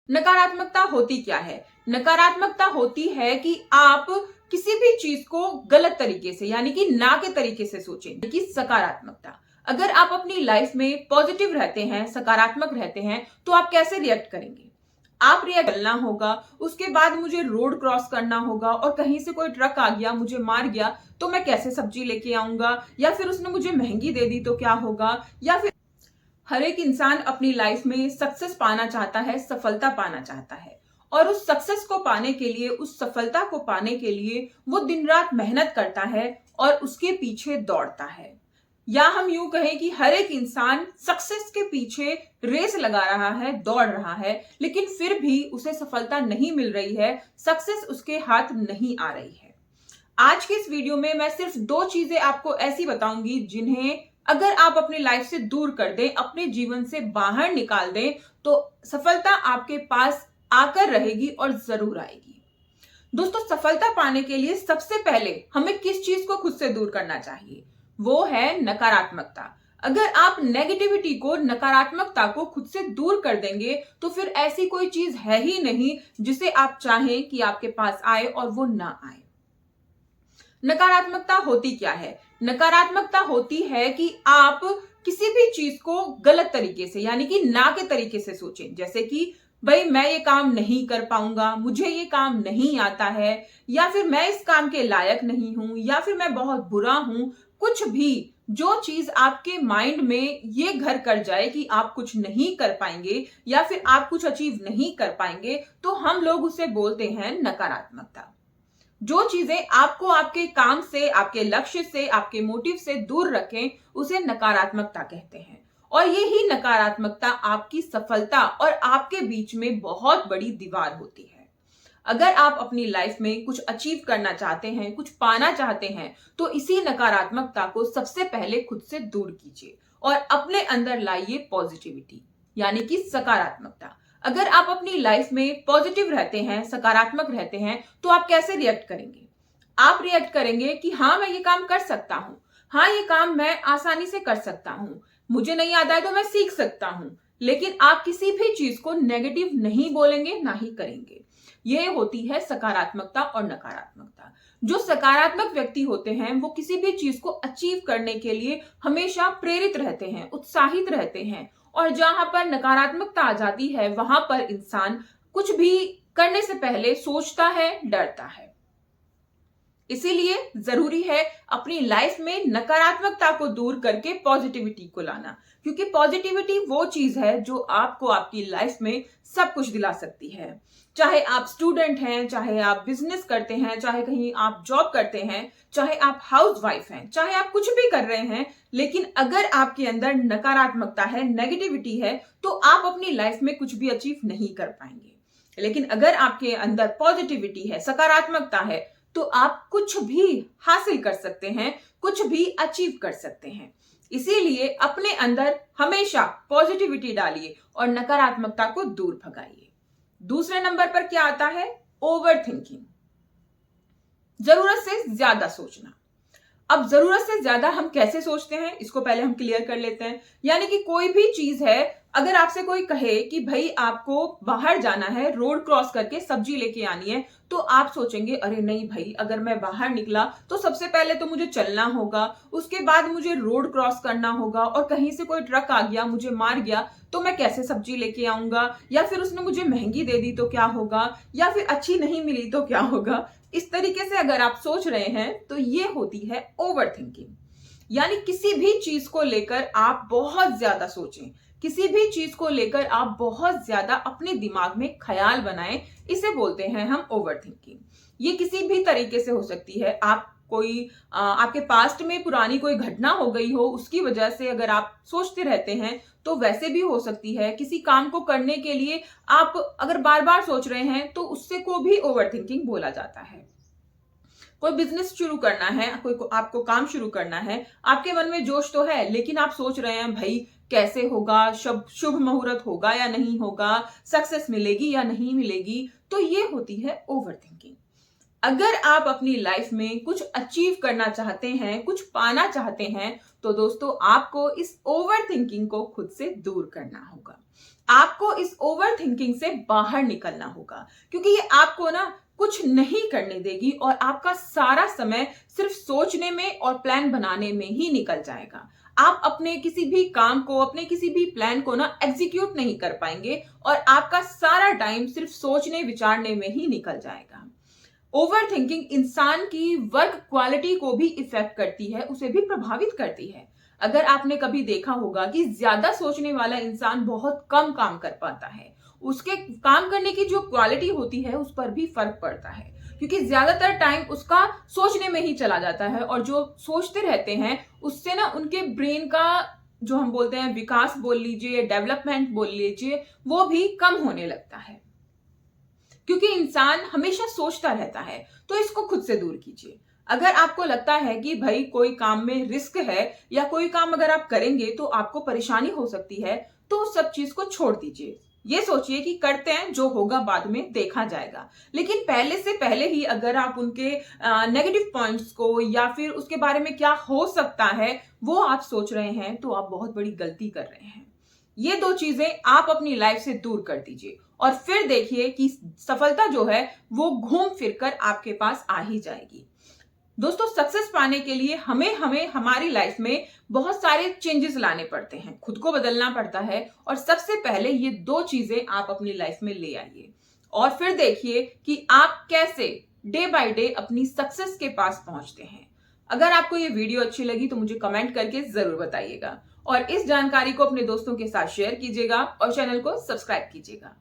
नकारात्मकता होती क्या है? नकारात्मकता होती है कि आप किसी भी चीज को गलत तरीके से यानी कि ना के तरीके से सोचें। कि सकारात्मकता, अगर आप अपनी लाइफ में पॉजिटिव रहते हैं, सकारात्मक रहते हैं, तो आप कैसे रिएक्ट करेंगे? आप रिएक्ट करना होगा, उसके बाद मुझे रोड क्रॉस करना होगा और कहीं से कोई ट्रक आ गया, मुझे मार गया, तो मैं कैसे सब्जी लेके आऊंगा? या फिर उसने मुझे महंगी दे दी तो क्या होगा? या फिर हर एक इंसान अपनी लाइफ में सक्सेस पाना चाहता है, सफलता पाना चाहता है, और उस सक्सेस को पाने के लिए, उस सफलता को पाने के लिए वो दिन रात मेहनत करता है और उसके पीछे दौड़ता है। या हम यूं कहें कि हर एक इंसान सक्सेस के पीछे रेस लगा रहा है, दौड़ रहा है, लेकिन फिर भी उसे सफलता नहीं मिल रही है, सक्सेस उसके हाथ नहीं आ रही है। आज के इस वीडियो में मैं सिर्फ दो चीजें आपको ऐसी बताऊंगी जिन्हें अगर आप अपनी लाइफ से दूर कर दें, अपने जीवन से बाहर निकाल दें, तो सफलता आपके पास आकर रहेगी और जरूर आएगी। दोस्तों, सफलता पाने के लिए सबसे पहले हमें किस चीज को खुद से दूर करना चाहिए? वो है नकारात्मकता। अगर आप नेगेटिविटी को, नकारात्मकता को खुद से दूर कर देंगे, तो फिर ऐसी कोई चीज है ही नहीं जिसे आप चाहें कि आपके पास आए और वो ना आए। नकारात्मकता होती क्या है? नकारात्मकता होती है कि आप किसी भी चीज को गलत तरीके से यानी कि ना के तरीके से सोचें। जैसे कि भाई, मैं ये काम नहीं कर पाऊंगा, मुझे ये काम नहीं आता है, या फिर मैं इस काम के लायक नहीं हूं, या फिर मैं बहुत बुरा हूं। कुछ भी जो चीज आपके माइंड में ये घर कर जाए कि आप कुछ नहीं कर पाएंगे या फिर आप कुछ अचीव नहीं कर पाएंगे, तो हम लोग उसे बोलते हैं नकारात्मकता। जो चीजें आपको आपके काम से, आपके लक्ष्य से, आपके मोटिव से दूर रखें, उसे नकारात्मकता कहते हैं। और ये ही नकारात्मकता आपकी सफलता और आपके बीच में बहुत बड़ी दीवार होती है। अगर आप अपनी लाइफ में कुछ अचीव करना चाहते हैं, कुछ पाना चाहते हैं, तो इसी नकारात्मकता को सबसे पहले खुद से दूर कीजिए और अपने अंदर लाइए पॉजिटिविटी यानी कि सकारात्मकता। अगर आप अपनी लाइफ में पॉजिटिव रहते हैं, सकारात्मक रहते हैं, तो आप कैसे रिएक्ट करेंगे? आप रिएक्ट करेंगे कि हाँ, मैं ये काम कर सकता हूं, हाँ, ये काम मैं आसानी से कर सकता हूं, मुझे नहीं आता है तो मैं सीख सकता हूं। लेकिन आप किसी भी चीज को नेगेटिव नहीं बोलेंगे, ना ही करेंगे। यह होती है सकारात्मकता और नकारात्मकता। जो सकारात्मक व्यक्ति होते हैं वो किसी भी चीज को अचीव करने के लिए हमेशा प्रेरित रहते हैं, उत्साहित रहते हैं। और जहां पर नकारात्मकता आ जाती है, वहां पर इंसान कुछ भी करने से पहले सोचता है, डरता है। इसीलिए जरूरी है अपनी लाइफ में नकारात्मकता को दूर करके पॉजिटिविटी को लाना, क्योंकि पॉजिटिविटी वो चीज है जो आपको आपकी लाइफ में सब कुछ दिला सकती है। चाहे आप स्टूडेंट हैं, चाहे आप बिजनेस करते हैं, चाहे कहीं आप जॉब करते हैं, चाहे आप हाउस वाइफ हैं, चाहे आप कुछ भी कर रहे हैं, लेकिन अगर आपके अंदर नकारात्मकता है, नेगेटिविटी है, तो आप अपनी लाइफ में कुछ भी अचीव नहीं कर पाएंगे। लेकिन अगर आपके अंदर पॉजिटिविटी है, सकारात्मकता है, तो आप कुछ भी हासिल कर सकते हैं, कुछ भी अचीव कर सकते हैं। इसीलिए अपने अंदर हमेशा पॉजिटिविटी डालिए और नकारात्मकता को दूर भगाइए। दूसरे नंबर पर क्या आता है? ओवर थिंकिंग, जरूरत से ज्यादा सोचना। अब जरूरत से ज्यादा हम कैसे सोचते हैं, इसको पहले हम क्लियर कर लेते हैं। यानी कि कोई भी चीज है, अगर आपसे कोई कहे कि भाई आपको बाहर जाना है, रोड क्रॉस करके सब्जी लेके आनी है, तो आप सोचेंगे अरे नहीं भाई, अगर मैं बाहर निकला तो सबसे पहले तो मुझे चलना होगा, उसके बाद मुझे रोड क्रॉस करना होगा, और कहीं से कोई ट्रक आ गया, मुझे मार गया, तो मैं कैसे सब्जी लेके आऊंगा? या फिर उसने मुझे महंगी दे दी तो क्या होगा? या फिर अच्छी नहीं मिली तो क्या होगा? इस तरीके से अगर आप सोच रहे हैं, तो ये होती है ओवर थिंकिंग। यानी किसी भी चीज को लेकर आप बहुत ज्यादा सोचें, किसी भी चीज को लेकर आप बहुत ज्यादा अपने दिमाग में ख्याल बनाएं, इसे बोलते हैं हम ओवर थिंकिंग। ये किसी भी तरीके से हो सकती है। आप कोई आपके पास्ट में पुरानी कोई घटना हो गई हो, उसकी वजह से अगर आप सोचते रहते हैं, तो वैसे भी हो सकती है। किसी काम को करने के लिए आप अगर बार बार सोच रहे हैं, तो उससे को भी ओवर थिंकिंग बोला जाता है। कोई बिजनेस शुरू करना है, कोई आपको काम शुरू करना है, आपके मन में जोश तो है, लेकिन आप सोच रहे हैं भाई कैसे होगा, शुभ मुहूर्त होगा या नहीं होगा, सक्सेस मिलेगी या नहीं मिलेगी, तो ये होती है ओवर थिंकिंग। अगर आप अपनी लाइफ में कुछ अचीव करना चाहते हैं, कुछ पाना चाहते हैं, तो दोस्तों आपको इस ओवर थिंकिंग को खुद से दूर करना होगा। आपको इस ओवर थिंकिंग से बाहर निकलना होगा, क्योंकि ये आपको ना कुछ नहीं करने देगी और आपका सारा समय सिर्फ सोचने में और प्लान बनाने में ही निकल जाएगा। आप अपने किसी भी काम को, अपने किसी भी प्लान को ना एग्जीक्यूट नहीं कर पाएंगे और आपका सारा टाइम सिर्फ सोचने विचारने में ही निकल जाएगा। ओवर थिंकिंग इंसान की वर्क क्वालिटी को भी इफेक्ट करती है, उसे भी प्रभावित करती है। अगर आपने कभी देखा होगा कि ज्यादा सोचने वाला इंसान बहुत कम काम कर पाता है, उसके काम करने की जो क्वालिटी होती है उस पर भी फर्क पड़ता है, क्योंकि ज्यादातर टाइम उसका सोचने में ही चला जाता है और जो सोचते रहते हैं उससे ना उनके ब्रेन का जो हम बोलते हैं विकास बोल लीजिए, डेवलपमेंट बोल लीजिए, वो भी कम होने लगता है। क्योंकि इंसान हमेशा सोचता रहता है, तो इसको खुद से दूर कीजिए। अगर आपको लगता है कि भाई कोई काम में रिस्क है या कोई काम अगर आप करेंगे तो आपको परेशानी हो सकती है, तो उस सब चीज को छोड़ दीजिए। ये सोचिए कि करते हैं, जो होगा बाद में देखा जाएगा। लेकिन पहले से पहले ही अगर आप उनके नेगेटिव पॉइंट्स को या फिर उसके बारे में क्या हो सकता है वो आप सोच रहे हैं, तो आप बहुत बड़ी गलती कर रहे हैं। ये दो चीजें आप अपनी लाइफ से दूर कर दीजिए और फिर देखिए कि सफलता जो है वो घूम फिरकर आपके पास आ ही जाएगी। दोस्तों, सक्सेस पाने के लिए हमें हमारी लाइफ में बहुत सारे चेंजेस लाने पड़ते हैं, खुद को बदलना पड़ता है और सबसे पहले ये दो चीजें आप अपनी लाइफ में ले आइए और फिर देखिए कि आप कैसे डे बाय डे अपनी सक्सेस के पास पहुंचते हैं। अगर आपको ये वीडियो अच्छी लगी तो मुझे कमेंट करके जरूर बताइएगा और इस जानकारी को अपने दोस्तों के साथ शेयर कीजिएगा और चैनल को सब्सक्राइब कीजिएगा।